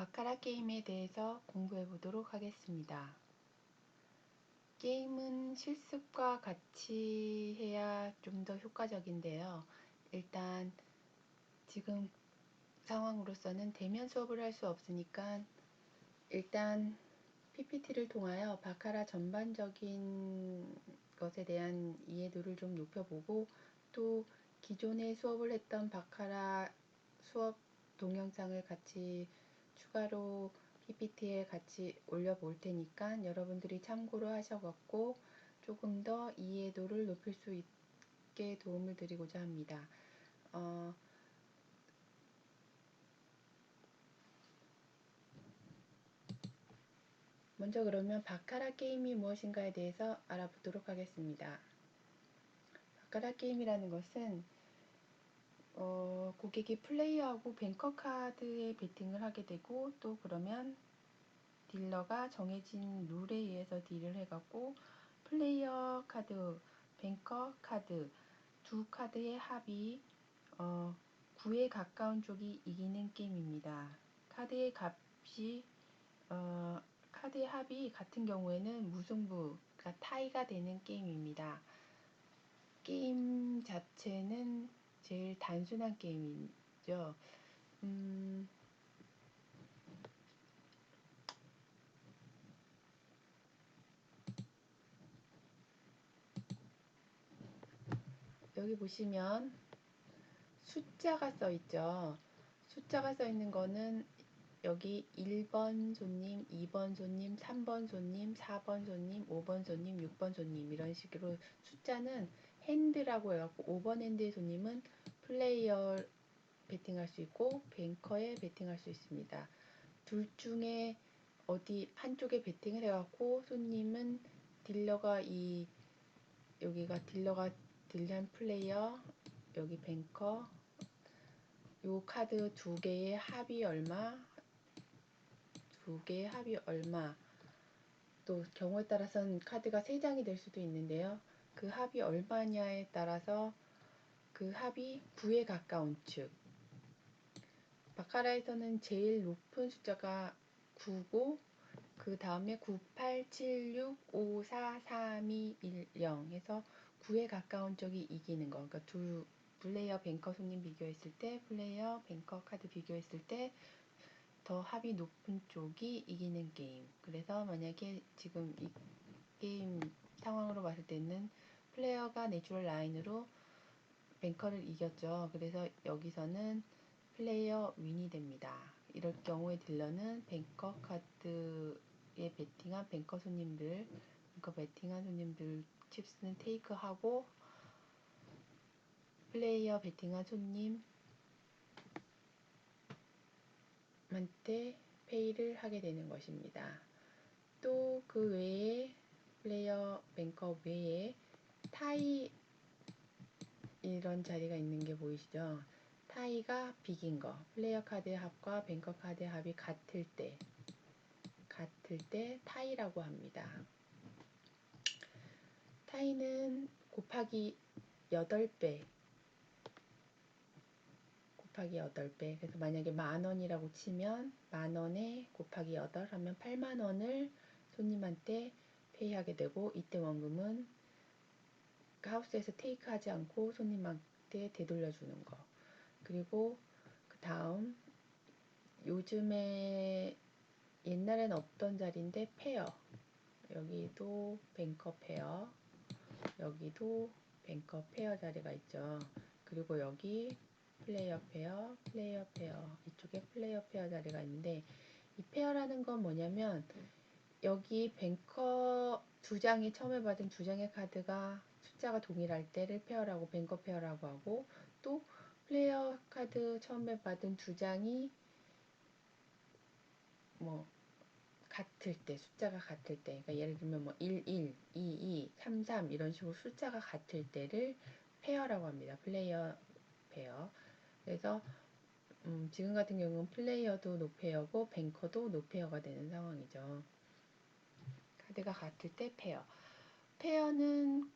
바카라 게임에 대해서 공부해 보도록 하겠습니다. 게임은 실습과 같이 해야 좀 더 효과적인데요. 일단 지금 상황으로서는 대면 수업을 할 수 없으니까 일단 PPT를 통하여 바카라 전반적인 것에 대한 이해도를 좀 높여보고, 또 기존에 수업을 했던 바카라 수업 동영상을 같이 추가로 PPT에 같이 올려볼 테니까 여러분들이 참고로 하셔갖고 조금 더 이해도를 높일 수 있게 도움을 드리고자 합니다. 먼저 그러면 바카라 게임이 무엇인가에 대해서 알아보도록 하겠습니다. 바카라 게임이라는 것은 고객이 플레이어하고 뱅커 카드에 베팅을 하게 되고, 또 그러면 딜러가 정해진 룰에 의해서 딜을 해갖고 플레이어 카드, 뱅커 카드 두 카드의 합이 9에 가까운 쪽이 이기는 게임입니다. 카드의 값이 카드의 합이 같은 경우에는 무승부, 그러니까 타이가 되는 게임입니다. 게임 자체는 제일 단순한 게임이죠. 여기 보시면 숫자가 써 있죠. 숫자가 써 있는 거는 여기 1번 손님, 2번 손님, 3번 손님, 4번 손님, 5번 손님, 6번 손님, 이런 식으로 숫자는 핸드라고 해갖고 5번 핸드의 손님은 플레이어 베팅할 수 있고 뱅커에 베팅할 수 있습니다. 둘 중에 어디 한쪽에 베팅을 해갖고 손님은 딜러가 여기가 딜러가 딜한 플레이어, 여기 뱅커, 요 카드 두 개의 합이 얼마, 두 개의 합이 얼마, 또 경우에 따라서는 카드가 3장이 될 수도 있는데요. 그 합이 얼마냐에 따라서 그 합이 9에 가까운 측, 바카라에서는 제일 높은 숫자가 9고 그 다음에 9, 8, 7, 6, 5, 4, 3, 2, 1, 0 해서 9에 가까운 쪽이 이기는 거. 그러니까 두 플레이어 뱅커 손님 비교했을 때, 플레이어 뱅커 카드 비교했을 때 더 합이 높은 쪽이 이기는 게임. 그래서 만약에 지금 이 게임 상황으로 봤을 때는 플레이어가 내추럴 라인으로 뱅커를 이겼죠. 그래서 여기서는 플레이어 윈이 됩니다. 이럴 경우에 딜러는 뱅커 카드에 베팅한 뱅커 손님들, 뱅커 베팅한 손님들 칩스는 테이크하고 플레이어 베팅한 손님한테 페이를 하게 되는 것입니다. 또 그 외에 플레이어 뱅커 외에 타이 이런 자리가 있는 게 보이시죠? 타이가 비긴 거, 플레이어 카드의 합과 뱅커 카드의 합이 같을 때 타이라고 합니다. 타이는 곱하기 8배, 그래서 만약에 10,000원이라고 치면 10,000원에 곱하기 8 하면 80,000원을 손님한테 페이하게 되고, 이때 원금은 하우스에서 테이크하지 않고 손님한테 되돌려주는 거. 그리고 그 다음, 요즘에 옛날엔 없던 자리인데 페어, 여기도 뱅커 페어, 여기도 뱅커 페어 자리가 있죠. 그리고 여기 플레이어 페어, 이쪽에 플레이어 페어 자리가 있는데, 이 페어라는 건 뭐냐면 여기 뱅커 두 장이 처음에 받은 두 장의 카드가 숫자가 동일할 때를 페어라고, 뱅커 페어라고 하고, 또 플레이어 카드 처음에 받은 두 장이 뭐 같을 때, 숫자가 같을 때, 그러니까 예를 들면 뭐 1, 1, 2, 2, 3, 3 이런 식으로 숫자가 같을 때를 페어라고 합니다. 플레이어 페어. 그래서 지금 같은 경우는 플레이어도 노페어고 뱅커도 노페어가 되는 상황이죠. 카드가 같을 때 페어. 페어는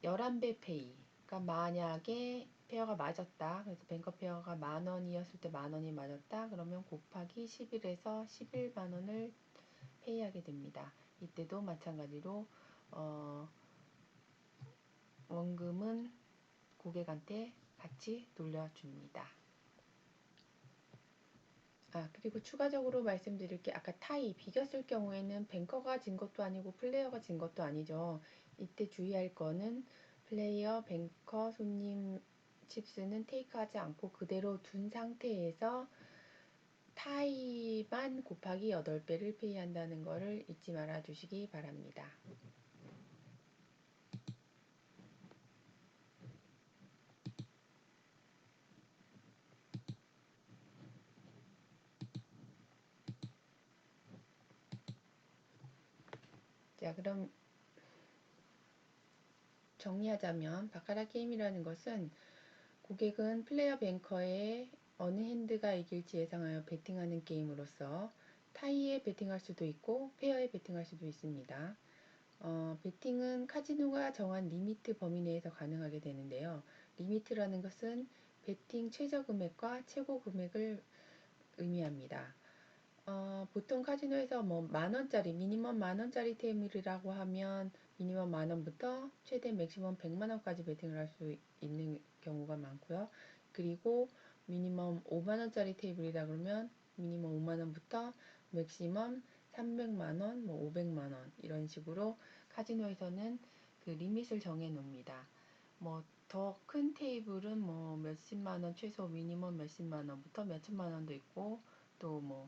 11배 페이. 그러니까 만약에 페어가 맞았다. 그래서 뱅커 페어가 10,000원이었을 때 10,000원이 맞았다. 그러면 곱하기 11에서 11만원을 페이하게 됩니다. 이때도 마찬가지로 원금은 고객한테 같이 돌려줍니다. 그리고 추가적으로 말씀드릴 게 아까 타이 비겼을 경우에는 뱅커가 진 것도 아니고 플레이어가 진 것도 아니죠. 이때 주의할 거는 플레이어, 뱅커, 손님 칩스는 테이크하지 않고 그대로 둔 상태에서 타이만 곱하기 8배를 페이한다는 것을 잊지 말아 주시기 바랍니다. 자, 그럼 정리하자면 바카라 게임이라는 것은 고객은 플레이어 뱅커의 어느 핸드가 이길지 예상하여 베팅하는 게임으로서 타이에 베팅할 수도 있고 페어에 베팅할 수도 있습니다. 베팅은 카지노가 정한 리미트 범위 내에서 가능하게 되는데요. 리미트라는 것은 베팅 최저 금액과 최고 금액을 의미합니다. 보통 카지노에서 뭐 만원짜리, 미니멈 만원짜리 테이블이라고 하면 미니멈 만원부터 최대 맥시멈 100만원까지 베팅을 할 수 있는 경우가 많고요. 그리고 미니멈 5만원짜리 테이블이라 그러면 미니멈 5만원부터 맥시멈 300만원, 뭐 500만원 이런 식으로 카지노에서는 그 리밋을 정해 놓습니다. 뭐 더 큰 테이블은 뭐 몇십만원 최소 미니멈 몇십만원부터 몇천만원도 있고 또뭐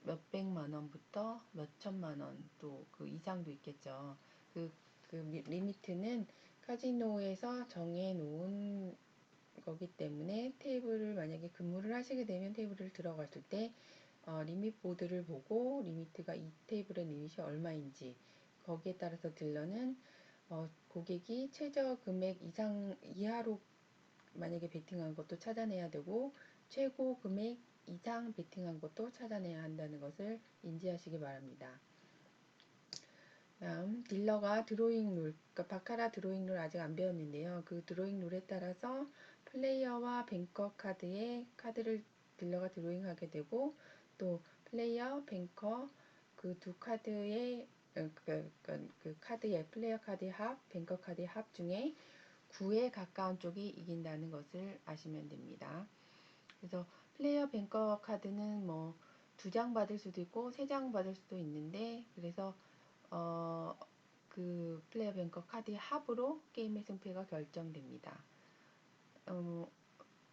몇백만 원부터 몇천만 원 또 그 이상도 있겠죠. 그 리미트는 카지노에서 정해 놓은 거기 때문에 테이블을 만약에 근무를 하시게 되면 테이블을 들어갔을 때 리밋 보드를 보고 리미트가 이 테이블의 리밋이 얼마인지 거기에 따라서 딜러는 고객이 최저 금액 이하로 만약에 베팅한 것도 찾아내야 되고 최고 금액 이상 베팅한 것도 찾아내야 한다는 것을 인지하시기 바랍니다. 다음 딜러가 드로잉 룰, 그러니까 바카라 드로잉 룰 아직 안 배웠는데요. 그 드로잉 룰에 따라서 플레이어와 뱅커 카드에 카드를 딜러가 드로잉하게 되고 또 플레이어, 뱅커 그 두 카드의 그 카드의 플레이어 카드의 합, 뱅커 카드의 합 중에 9에 가까운 쪽이 이긴다는 것을 아시면 됩니다. 그래서 플레이어 뱅커 카드는 뭐 2장 받을 수도 있고 3장 받을 수도 있는데 그래서 그 플레이어 뱅커 카드의 합으로 게임의 승패가 결정됩니다.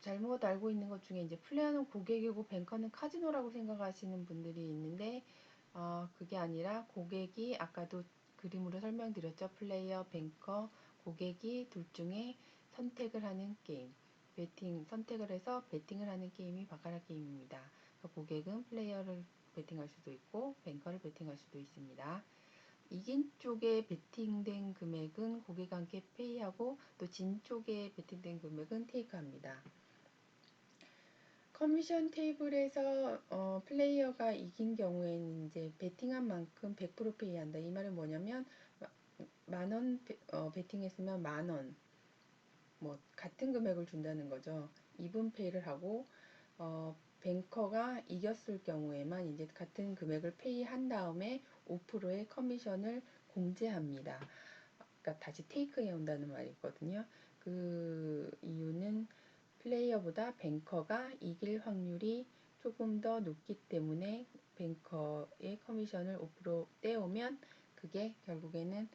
잘못 알고 있는 것 중에 이제 플레이어는 고객이고 뱅커는 카지노라고 생각하시는 분들이 있는데 그게 아니라 고객이 아까도 그림으로 설명드렸죠. 플레이어, 뱅커, 고객이 둘 중에 선택을 하는 게임. 선택을 해서 베팅을 하는 게임이 바카라 게임입니다. 고객은 플레이어를 베팅할 수도 있고 뱅커를 베팅할 수도 있습니다. 이긴 쪽에 베팅된 금액은 고객과 함께 페이하고 또 진 쪽에 베팅된 금액은 테이크합니다. 커미션 테이블에서 플레이어가 이긴 경우에는 이제 베팅한 만큼 100% 페이한다. 이 말은 뭐냐면 만원 베팅했으면 만원 뭐 같은 금액을 준다는 거죠. 이분 페이를 하고 뱅커가 이겼을 경우에만 이제 같은 금액을 페이한 다음에 5%의 커미션을 공제합니다. 그러니까 다시 테이크해 온다는 말이거든요. 그 이유는 플레이어보다 뱅커가 이길 확률이 조금 더 높기 때문에 뱅커의 커미션을 5% 떼오면 그게 결국에는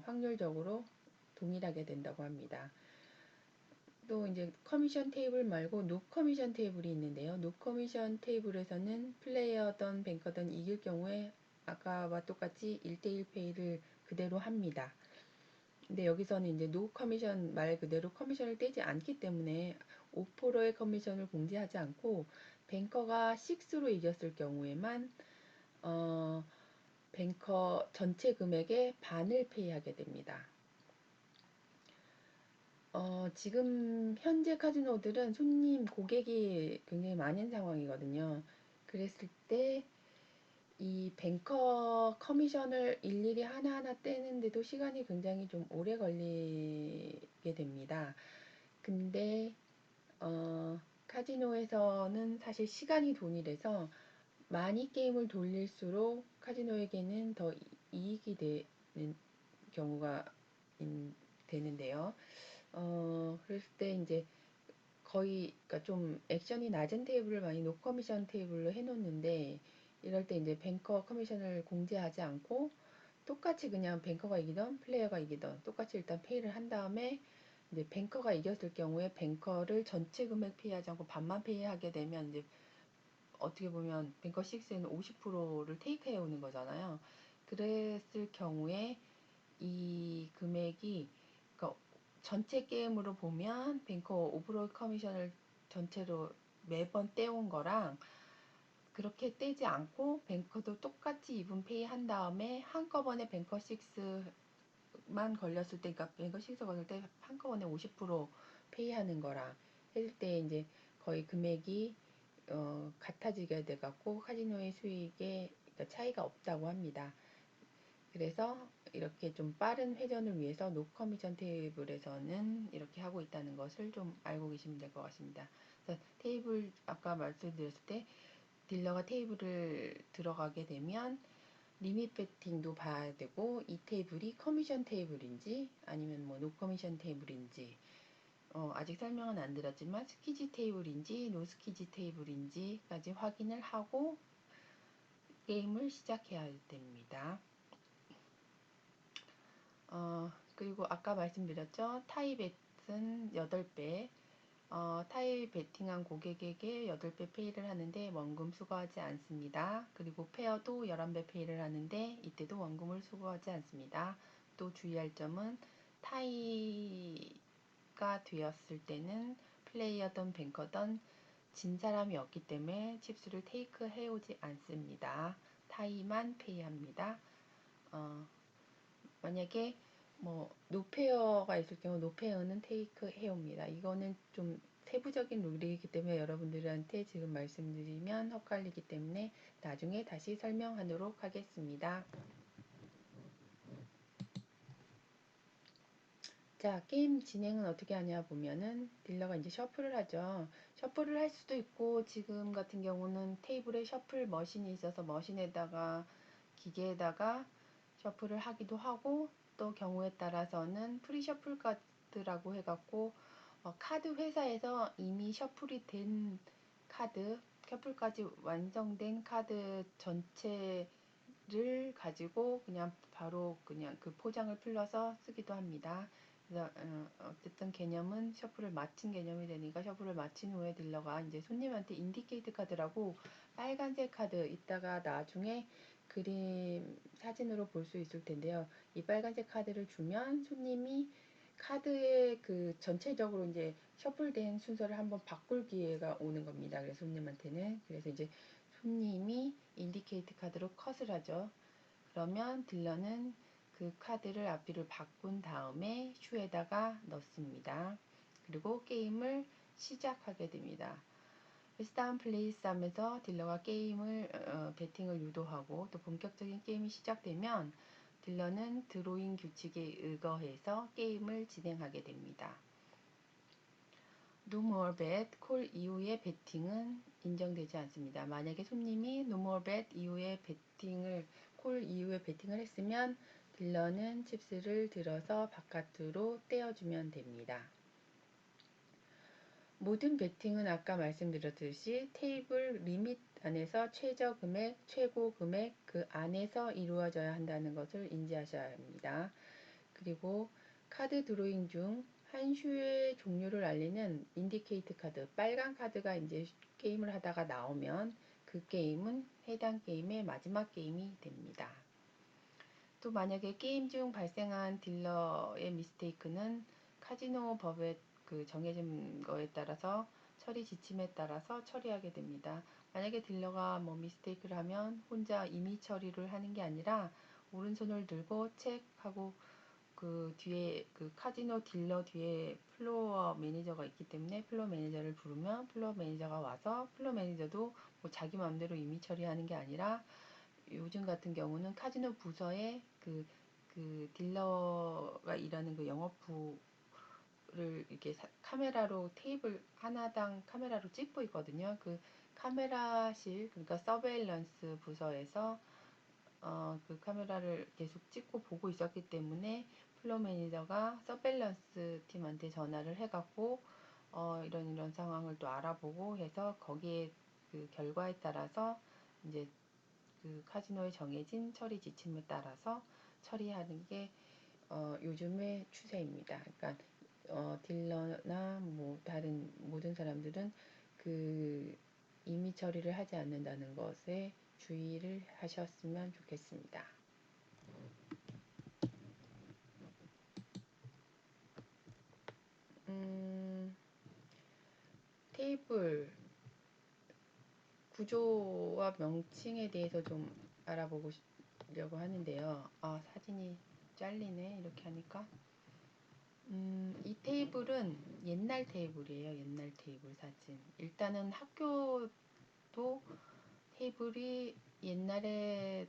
확률적으로 동일하게 된다고 합니다. 또 이제 커미션 테이블 말고 노 커미션 테이블이 있는데요. 노 커미션 테이블에서는 플레이어든 뱅커든 이길 경우에 아까와 똑같이 1대1 페이를 그대로 합니다. 근데 여기서는 이제 노 커미션 말 그대로 커미션을 떼지 않기 때문에 5%의 커미션을 공제하지 않고 뱅커가 6로 이겼을 경우에만 뱅커 전체 금액의 반을 페이하게 됩니다. 지금 현재 카지노들은 고객이 굉장히 많은 상황이거든요. 그랬을 때 이 뱅커 커미션을 일일이 하나하나 떼는데도 시간이 굉장히 좀 오래 걸리게 됩니다. 근데 카지노에서는 사실 시간이 돈이라서 많이 게임을 돌릴수록 카지노에게는 더 이익이 되는 경우가 되는데요. 그랬을 때 이제 거의 그러니까 좀 액션이 낮은 테이블을 많이 노커미션 테이블로 해놓는데 이럴 때 이제 뱅커 커미션을 공제하지 않고 똑같이 그냥 뱅커가 이기던 플레이어가 이기던 똑같이 일단 페이를 한 다음에 이제 뱅커가 이겼을 경우에 뱅커를 전체 금액 페이하지 않고 반만 페이하게 되면 이제 어떻게 보면 뱅커 6에는 50%를 테이크해 오는 거잖아요. 그랬을 경우에 이 금액이 그러니까 전체 게임으로 보면 뱅커 오버롤 커미션을 전체로 매번 떼온 거랑 그렇게 떼지 않고 뱅커도 똑같이 이분페이 한 다음에 한꺼번에 뱅커 6만 걸렸을 때, 그러니까 뱅커 6 걸릴 때 한꺼번에 50% 페이하는 거랑 했을 때 이제 거의 금액이 같아지게 돼갖고 카지노의 수익에 차이가 없다고 합니다. 그래서 이렇게 좀 빠른 회전을 위해서 노커미션 테이블에서는 이렇게 하고 있다는 것을 좀 알고 계시면 될 것 같습니다. 그래서 테이블 아까 말씀드렸을 때 딜러가 테이블을 들어가게 되면 리밋 베팅도 봐야 되고 이 테이블이 커미션 테이블인지 아니면 뭐 노커미션 테이블인지 아직 설명은 안 드렸지만 스키지 테이블인지 노스키지 테이블인지까지 확인을 하고 게임을 시작해야 됩니다. 그리고 아까 말씀드렸죠. 타이 벳은 8배. 타이 베팅한 고객에게 8배 페이를 하는데 원금 수거하지 않습니다. 그리고 페어도 11배 페이를 하는데 이때도 원금을 수거하지 않습니다. 또 주의할 점은 타이가 되었을 때는 플레이어든 뱅커든 진 사람이 없기 때문에 칩스를 테이크 해오지 않습니다. 타이만 페이합니다. 만약에 뭐 노페어가 있을 경우 노페어는 테이크 해옵니다. 이거는 좀 세부적인 룰이기 때문에 여러분들한테 지금 말씀드리면 헛갈리기 때문에 나중에 다시 설명하도록 하겠습니다. 자, 게임 진행은 어떻게 하냐 보면은 딜러가 이제 셔플을 하죠. 셔플을 할 수도 있고 지금 같은 경우는 테이블에 셔플 머신이 있어서 머신에다가 기계에다가 셔플을 하기도 하고 또 경우에 따라서는 프리셔플 카드라고 해갖고 카드 회사에서 이미 셔플이 된 카드, 셔플까지 완성된 카드 전체를 가지고 그냥 바로 그냥 그 포장을 풀러서 쓰기도 합니다. 그래서 어쨌든 개념은 셔플을 마친 개념이 되니까 셔플을 마친 후에 딜러가 이제 손님한테 인디케이트 카드라고 빨간색 카드 이따가 나중에 그림 사진으로 볼 수 있을 텐데요. 이 빨간색 카드를 주면 손님이 카드의 그 전체적으로 이제 셔플된 순서를 한번 바꿀 기회가 오는 겁니다. 그래서 손님한테는 그래서 이제 손님이 인디케이트 카드로 컷을 하죠. 그러면 딜러는 그 카드를 앞뒤를 바꾼 다음에 슈에다가 넣습니다. 그리고 게임을 시작하게 됩니다. 스타운 플레이스 하면서 딜러가 게임을 배팅을 유도하고 또 본격적인 게임이 시작되면 딜러는 드로잉 규칙에 의거해서 게임을 진행하게 됩니다. No more bet 콜 이후의 배팅은 인정되지 않습니다. 만약에 손님이 No more bet 이후에 배팅을 콜 이후에 배팅을 했으면 딜러는 칩스를 들어서 바깥으로 떼어주면 됩니다. 모든 베팅은 아까 말씀드렸듯이 테이블 리밋 안에서 최저 금액, 최고 금액 그 안에서 이루어져야 한다는 것을 인지하셔야 합니다. 그리고 카드 드로잉 중 한 슈의 종류를 알리는 인디케이트 카드, 빨간 카드가 이제 게임을 하다가 나오면 그 게임은 해당 게임의 마지막 게임이 됩니다. 또 만약에 게임 중 발생한 딜러의 미스테이크는 카지노 법에 그 정해진 거에 따라서 처리 지침에 따라서 처리하게 됩니다. 만약에 딜러가 뭐 미스테이크를 하면 혼자 임의 처리를 하는 게 아니라 오른손을 들고 체크하고 그 뒤에 그 카지노 딜러 뒤에 플로어 매니저가 있기 때문에 플로어 매니저를 부르면 플로어 매니저가 와서 플로어 매니저도 뭐 자기 마음대로 임의 처리하는 게 아니라 요즘 같은 경우는 카지노 부서에 그 딜러가 일하는 그 영업부를 이렇게 카메라로 테이블 하나당 카메라로 찍고 있거든요. 그 카메라실, 그러니까 서베일런스 부서에서 그 카메라를 계속 찍고 보고 있었기 때문에 플로어 매니저가 서베일런스 팀한테 전화를 해갖고 이런 상황을 또 알아보고 해서 거기에 그 결과에 따라서 이제 그 카지노에 정해진 처리 지침에 따라서 처리하는 게 요즘의 추세입니다. 그러니까 딜러나 뭐 다른 모든 사람들은 그 임의 처리를 하지 않는다는 것에 주의를 하셨으면 좋겠습니다. 테이블 구조와 명칭에 대해서 좀 알아보려고 하는데요. 사진이 잘리네, 이렇게 하니까. 이 테이블은 옛날 테이블이에요. 옛날 테이블 사진. 일단은 학교도 테이블이 옛날에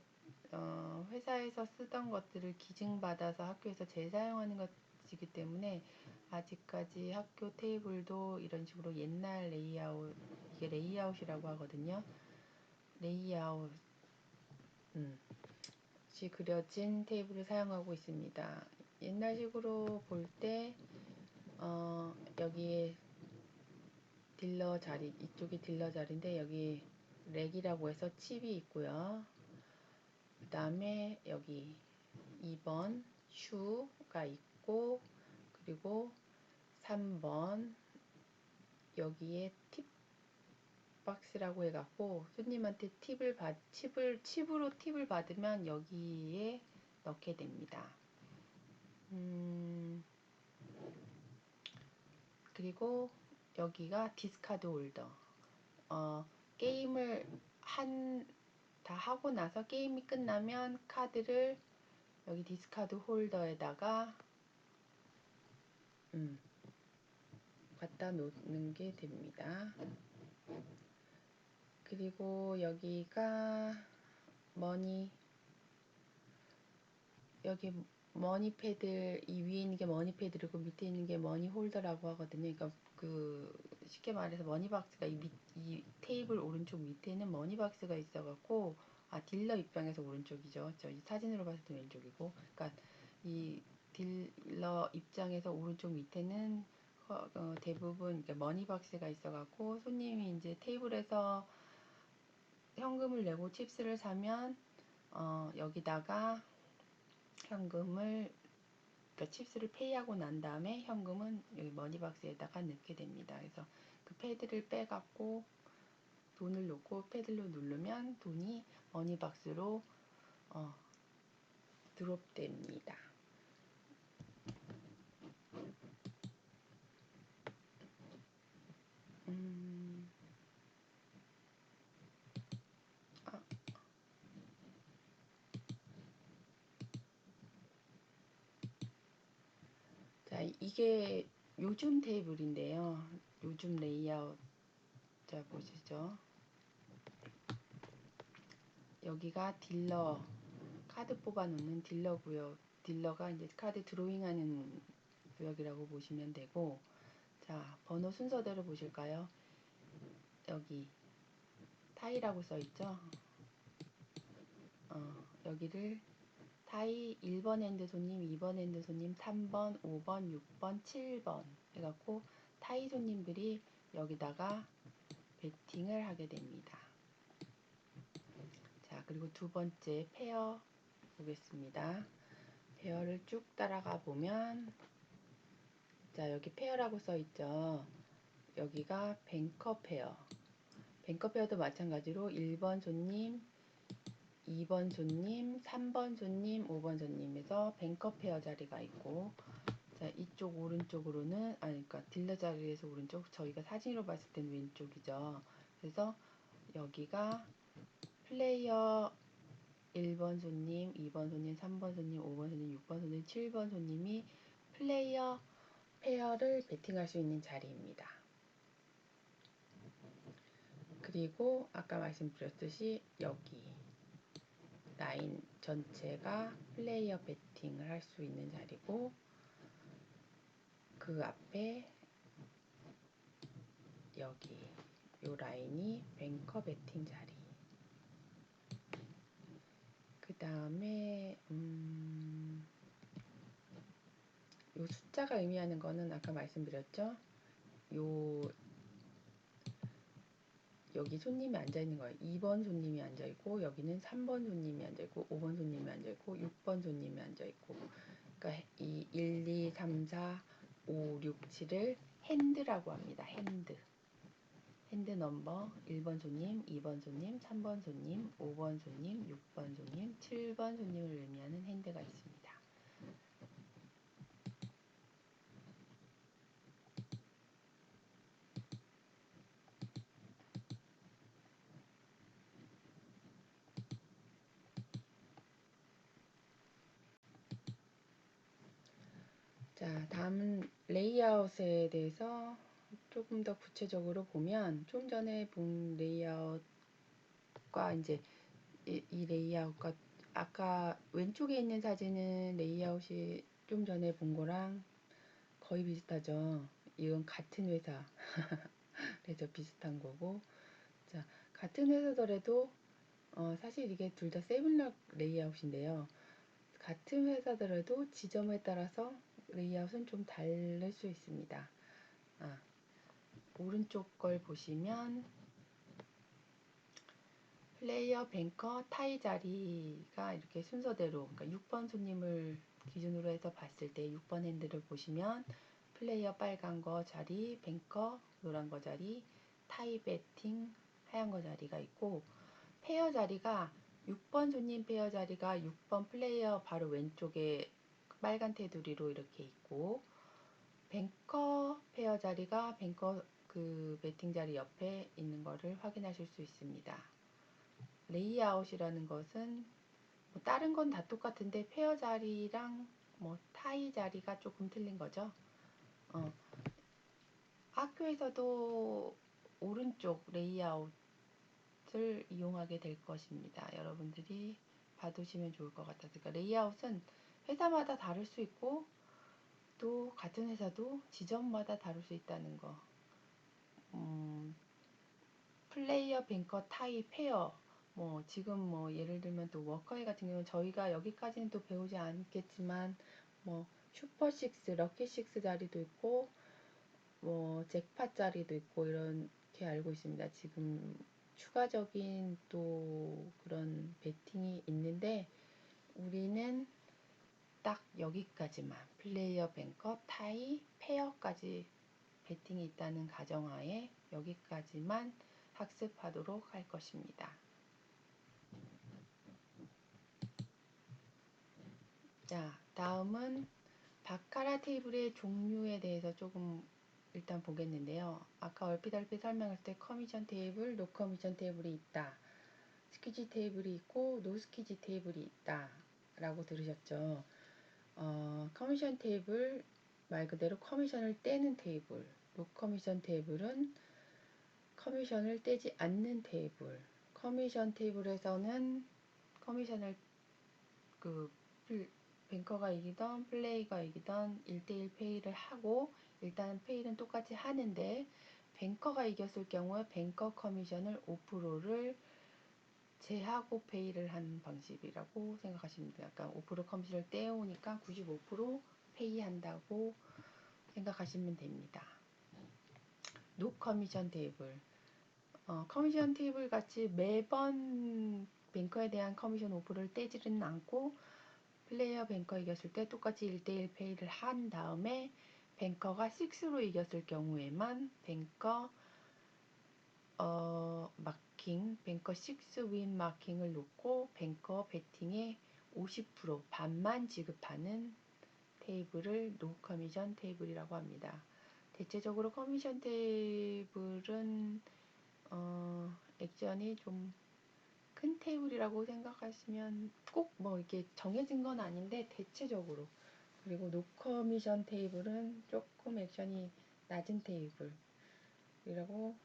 회사에서 쓰던 것들을 기증받아서 학교에서 재사용하는 것이기 때문에 아직까지 학교 테이블도 이런 식으로 옛날 레이아웃, 이게 레이아웃이라고 하거든요. 레이아웃이 그려진 테이블을 사용하고 있습니다. 옛날식으로 볼 때 여기에 딜러 자리, 이쪽이 딜러 자리인데 여기 렉이라고 해서 칩이 있고요. 그 다음에 여기 2번 슈가 있고, 그리고 3번 여기에 팁 박스라고 해갖고 손님한테 칩으로 팁을 받으면 여기에 넣게 됩니다. 그리고 여기가 디스카드 홀더. 게임을 다 하고 나서 게임이 끝나면 카드를 여기 디스카드 홀더에다가 갖다 놓는 게 됩니다. 그리고 여기가 여기 머니패드, 이 위에 있는 게 머니패드고 밑에 있는 게 머니 홀더라고 하거든요. 그러니까 그 쉽게 말해서 머니박스가 이 테이블 오른쪽 밑에는 머니박스가 있어갖고, 딜러 입장에서 오른쪽이죠. 저 이 사진으로 봤을 때 왼쪽이고, 그러니까 이 딜러 입장에서 오른쪽 밑에는 대부분 머니박스가 있어갖고, 손님이 이제 테이블에서 현금을 내고 칩스를 사면 여기다가 현금을, 그러니까 칩스를 페이하고 난 다음에 현금은 여기 머니박스에다가 넣게 됩니다. 그래서 그 패드를 빼갖고 돈을 놓고 패드로 누르면 돈이 머니박스로 드롭됩니다. 자, 이게 요즘 테이블인데요. 요즘 레이아웃. 자, 보시죠. 여기가 딜러, 카드 뽑아 놓는 딜러 구역. 딜러가 이제 카드 드로잉하는 구역이라고 보시면 되고, 자, 번호 순서대로 보실까요? 여기 타이라고 써 있죠? 여기를 타이 1번 핸드 손님, 2번 핸드 손님, 3번, 5번, 6번, 7번 해갖고 타이 손님들이 여기다가 베팅을 하게 됩니다. 자, 그리고 두 번째 페어 보겠습니다. 페어를 쭉 따라가 보면, 자, 여기 페어라고 써 있죠? 여기가 뱅커 페어. 뱅커 페어도 마찬가지로 1번 손님, 2번 손님, 3번 손님, 5번 손님에서 뱅커 페어 자리가 있고, 자, 이쪽 오른쪽으로는, 그러니까 딜러 자리에서 오른쪽, 저희가 사진으로 봤을 땐 왼쪽이죠. 그래서 여기가 플레이어 1번 손님, 2번 손님, 3번 손님, 5번 손님, 6번 손님, 7번 손님이 플레이어 페어를 베팅할 수 있는 자리입니다. 그리고 아까 말씀드렸듯이 여기 라인 전체가 플레이어 베팅을 할 수 있는 자리고, 그 앞에 여기 요 라인이 뱅커 베팅 자리. 그 다음에 요 숫자가 의미하는 거는 아까 말씀드렸죠. 요 여기 손님이 앉아있는 거예요. 2번 손님이 앉아있고, 여기는 3번 손님이 앉아있고, 5번 손님이 앉아있고, 6번 손님이 앉아있고, 그러니까 이 1, 2, 3, 4, 5, 6, 7을 핸드라고 합니다. 핸드 넘버 1번 손님, 2번 손님, 3번 손님, 5번 손님, 6번 손님, 7번 손님을 의미하는 핸드가 있습니다. 자, 다음은 레이아웃에 대해서 조금 더 구체적으로 보면, 좀 전에 본 레이아웃과 이제 이 레이아웃과 아까 왼쪽에 있는 사진은 레이아웃이 좀 전에 본 거랑 거의 비슷하죠. 이건 같은 회사 그래서 비슷한 거고, 자, 같은 회사더라도 사실 이게 둘 다 세븐락 레이아웃인데요. 같은 회사더라도 지점에 따라서 레이아웃은 좀 다를 수 있습니다. 오른쪽 걸 보시면 플레이어, 뱅커, 타이 자리가 이렇게 순서대로, 그러니까 6번 손님을 기준으로 해서 봤을 때 6번 핸들을 보시면 플레이어 빨간 거 자리, 뱅커 노란 거 자리, 타이 배팅 하얀 거 자리가 있고, 페어 자리가 6번 손님 페어 자리가 6번 플레이어 바로 왼쪽에 빨간 테두리로 이렇게 있고, 뱅커 페어 자리가 뱅커 그 배팅 자리 옆에 있는 거를 확인하실 수 있습니다. 레이아웃이라는 것은 뭐 다른 건 다 똑같은데 페어 자리랑 뭐 타이 자리가 조금 틀린 거죠. 학교에서도 오른쪽 레이아웃을 이용하게 될 것입니다. 여러분들이 봐두시면 좋을 것 같아서. 그러니까 레이아웃은 회사마다 다를 수 있고, 또 같은 회사도 지점마다 다를 수 있다는 거. 플레이어, 뱅커, 타이, 페어. 뭐 지금 뭐 예를 들면 또 워커웨이 같은 경우는 저희가 여기까지는 또 배우지 않겠지만, 뭐 슈퍼 식스, 럭키 식스 자리도 있고, 뭐 잭팟 자리도 있고 이렇게 알고 있습니다. 지금 추가적인 또 그런 베팅이 있는데, 우리는 딱 여기까지만 플레이어, 뱅커, 타이, 페어까지 베팅이 있다는 가정하에 여기까지만 학습하도록 할 것입니다. 자, 다음은 바카라 테이블의 종류에 대해서 조금 일단 보겠는데요. 아까 얼핏 설명할 때 커미션 테이블, 노 커미션 테이블이 있다. 스키지 테이블이 있고 노 스키지 테이블이 있다 라고 들으셨죠. 커미션 테이블 말 그대로 커미션을 떼는 테이블, 노 커미션 테이블은 커미션을 떼지 않는 테이블. 커미션 테이블에서는 커미션을 그 뱅커가 이기던 플레이가 이기던 1대1 페이를 하고, 일단은 페이는 똑같이 하는데, 뱅커가 이겼을 경우에 뱅커 커미션을 5%를 제하고 페이를 한 방식이라고 생각하시면 돼요. 약간 5% 커미션을 떼어오니까 95% 페이한다고 생각하시면 됩니다. 노 커미션 테이블. 커미션 테이블 같이 매번 뱅커에 대한 커미션 5%를 떼지는 않고, 플레이어 뱅커 이겼을 때 똑같이 1대1 페이를 한 다음에 뱅커가 6로 이겼을 경우에만 뱅커 마킹, 뱅커 6 윈 마킹을 놓고 뱅커 배팅의 50% 반만 지급하는 테이블을 노 커미션 테이블이라고 합니다. 대체적으로 커미션 테이블은 액션이 좀 큰 테이블이라고 생각하시면, 꼭 뭐 이렇게 정해진 건 아닌데 대체적으로. 그리고 노 커미션 테이블은 조금 액션이 낮은 테이블이라고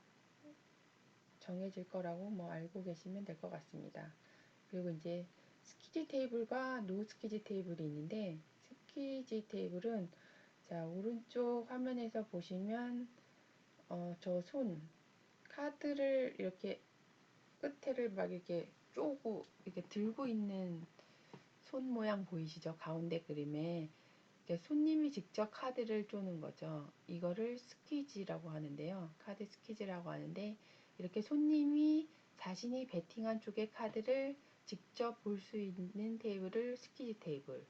정해질 거라고 뭐 알고 계시면 될 것 같습니다. 그리고 이제 스키지 테이블과 노 스키지 테이블이 있는데, 스키지 테이블은 자 오른쪽 화면에서 보시면 저 손 카드를 이렇게 끝에를 막 이렇게 쪼고 이렇게 들고 있는 손 모양 보이시죠? 가운데 그림에 손님이 직접 카드를 쪼는 거죠. 이거를 스퀴지라고 하는데요. 카드 스퀴지라고 하는데, 이렇게 손님이 자신이 베팅한 쪽의 카드를 직접 볼 수 있는 테이블을 스퀴지 테이블.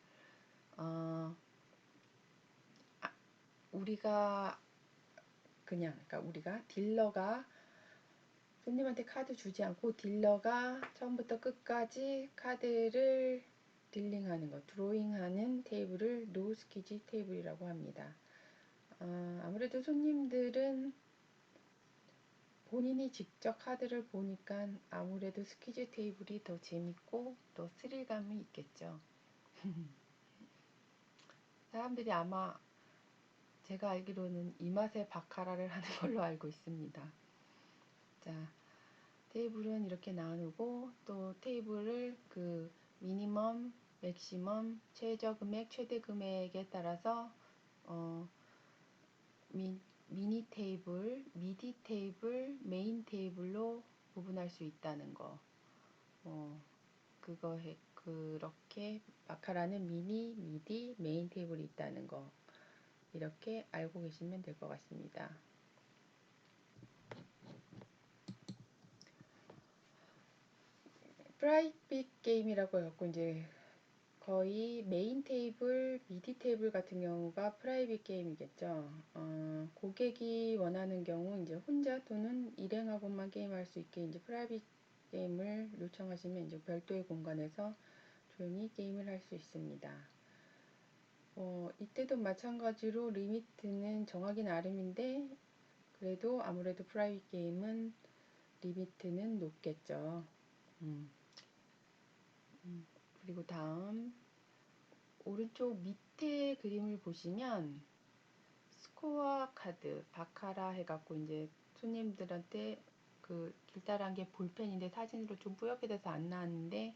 우리가 그러니까 우리가 딜러가 손님한테 카드 주지 않고 딜러가 처음부터 끝까지 카드를 딜링하는 것, 드로잉하는 테이블을 노 스퀴지 테이블이라고 합니다. 아무래도 손님들은 본인이 직접 카드를 보니까 아무래도 스퀴지 테이블이 더 재밌고 더 스릴감이 있겠죠. 사람들이 아마 제가 알기로는 이 맛에 바카라를 하는 걸로 알고 있습니다. 자, 테이블은 이렇게 나누고, 또 테이블을 그 미니멈, 맥시멈, 최저 금액, 최대 금액에 따라서 미니 테이블, 미디 테이블, 메인 테이블로 구분할 수 있다는 거. 그렇게 바카라는 미니, 미디, 메인 테이블이 있다는 거. 이렇게 알고 계시면 될 것 같습니다. 프라이빗 게임이라고 해갖고 이제 거의 메인 테이블, 미디 테이블 같은 경우가 프라이빗 게임이겠죠. 고객이 원하는 경우 이제 혼자 또는 일행하고만 게임할 수 있게 이제 프라이빗 게임을 요청하시면 이제 별도의 공간에서 조용히 게임을 할 수 있습니다. 이때도 마찬가지로 리미트는 정하기 나름인데, 그래도 아무래도 프라이빗 게임은 리미트는 높겠죠. 그리고 다음 오른쪽 밑에 그림을 보시면 스코어 카드 바카라 해갖고 이제 손님들한테 그 길다란 게 볼펜인데 사진으로 좀 뿌옇게 돼서 안 나왔는데,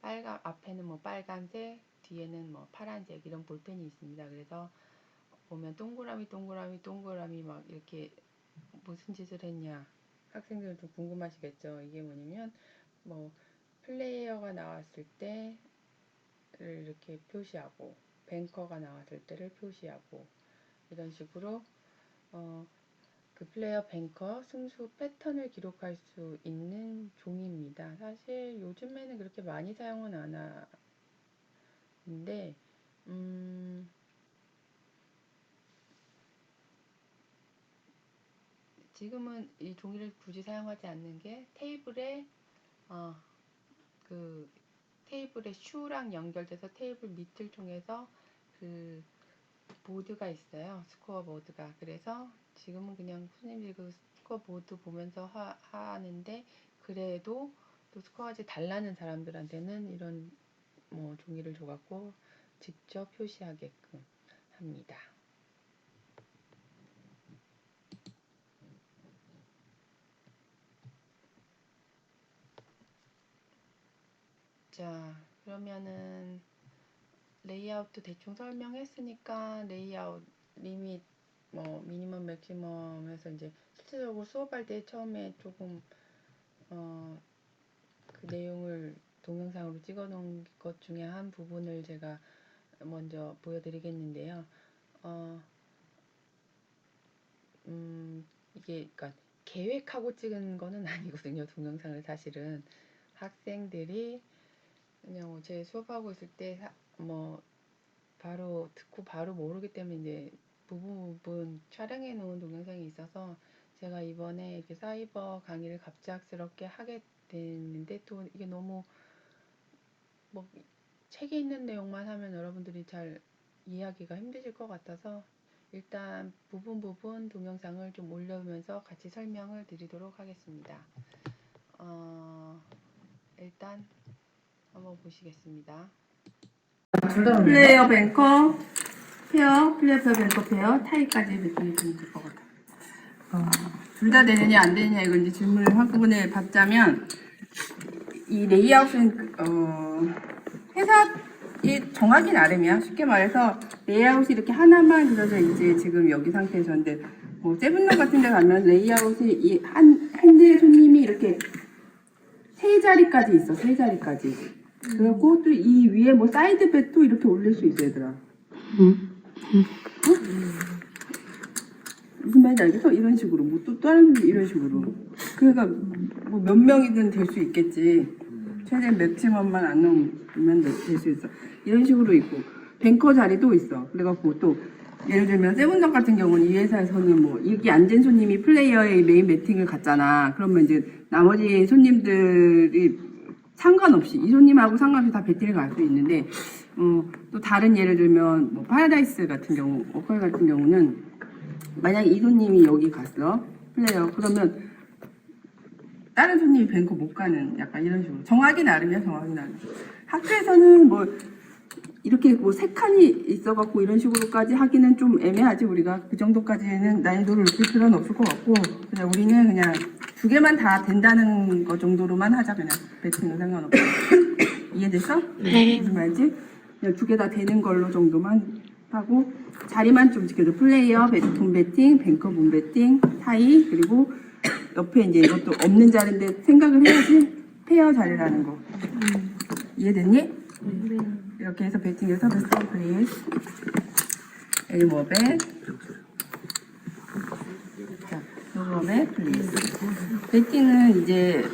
빨간 앞에는 뭐 빨간색, 뒤에는 뭐 파란색 이런 볼펜이 있습니다. 그래서 보면 동그라미 막 이렇게 무슨 짓을 했냐 학생들도 궁금하시겠죠. 이게 뭐냐면 뭐 플레이어가 나왔을 때를 이렇게 표시하고, 뱅커가 나왔을 때를 표시하고, 이런 식으로 그 플레이어 뱅커 승수 패턴을 기록할 수 있는 종이입니다. 사실 요즘에는 그렇게 많이 사용은 안 하는데 지금은 이 종이를 굳이 사용하지 않는 게 테이블에 그 테이블의 슈랑 연결돼서 테이블 밑을 통해서 그 보드가 있어요. 스코어 보드가. 그래서 지금은 그냥 손님들이 그 스코어 보드 보면서 하는데, 그래도 또 스코어까지 달라는 사람들한테는 이런 뭐 종이를 줘갖고 직접 표시하게끔 합니다. 자, 그러면은 레이아웃도 대충 설명했으니까 레이아웃 리밋 뭐 미니멈 맥시멈에서 이제 실질적으로 수업할 때 처음에 조금 그 내용을 동영상으로 찍어 놓은 것 중에 한 부분을 제가 먼저 보여드리겠는데요. 이게 그러니까 계획하고 찍은 거는 아니거든요. 동영상을 사실은 학생들이 그냥 제 수업하고 있을 때 뭐 바로 듣고 바로 모르기 때문에 이제 부분 촬영해 놓은 동영상이 있어서, 제가 이번에 이렇게 사이버 강의를 갑작스럽게 하게 됐는데, 또 이게 너무 뭐 책에 있는 내용만 하면 여러분들이 잘 이해하기가 힘드실 것 같아서 일단 부분 동영상을 좀 올려오면서 같이 설명을 드리도록 하겠습니다. 일단 한번 보시겠습니다. 플레이어 뱅커 페어, 플레이어 뱅커 페어 타이까지 느낌이 좀 들 것 같아요. 둘 다 되느냐 안 되느냐 이건 이제 질문을 한꺼번에 받자면, 이 레이아웃은 회사의 정하기 나름이야. 쉽게 말해서 레이아웃이 이렇게 하나만 그려져 있지 지금 여기 상태에서인데 뭐 세븐룸 같은 데 가면 레이아웃이 이 한 대 손님이 이렇게 세 자리까지 있어. 세 자리까지. 그리고 또 이 위에 뭐 사이드 bed도 이렇게 올릴 수 있어 얘들아. 무슨 말인지 알겠어? 이런 식으로 뭐 또 다른 이런 식으로. 그러니까 뭐 몇 명이든 될 수 있겠지. 최대 맥시멈만 안 넘으면 될 수 있어. 이런 식으로 있고 뱅커 자리도 있어. 그래갖고 또 예를 들면 세븐덤 같은 경우는 이 회사에서는 뭐 여기 앉은 손님이 플레이어의 메인 매팅을 갔잖아. 그러면 이제 나머지 손님들이 상관없이 이 손님하고 상관없이 다 배팅을 갈 수 있는데 또 다른 예를 들면 뭐 파라다이스 같은 경우 워컬 같은 경우는 만약에 이 손님이 여기 갔어 플레이어 그러면 다른 손님이 뱅커 못 가는 약간 이런 식으로 정하기 나름이야. 정하기 나름. 학교에서는 뭐 이렇게 뭐 세 칸이 있어갖고 이런 식으로까지 하기는 좀 애매하지. 우리가 그 정도까지는 난이도를 높일 필요는 없을 것 같고 그냥 우리는 그냥 두 개만 다 된다는 거 정도로만 하자. 그냥 배팅은 상관없고. 이해됐어? 네. 무슨 말인지? 그냥 두 개 다 되는 걸로 정도만 하고 자리만 좀 지켜줘. 플레이어, 돈 배팅, 뱅커 본 배팅, 타이 그리고 옆에 이제 이것도 없는 자리인데 생각을 해야지. 페어 자리라는 거. 이해됐니? 이렇게 해서 배팅해서 베스트 플레이스 에이머베 자, 요거베 플레이스 배팅은 이제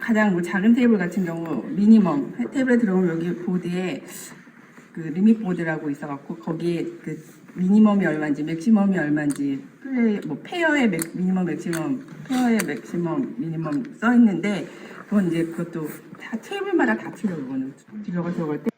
가장 뭐 작은 테이블 같은 경우 미니멈 테이블에 들어오면 여기 보드에 그 리밋 보드라고 있어갖고 거기에 그 미니멈이 얼마인지 맥시멈이 얼마인지 플레이 뭐 페어의 미니멈 맥시멈 페어의 맥시멈 미니멈 써 있는데 그건 이제 그것도 다 테이블마다 다 틀려. 그거는 들어갈 때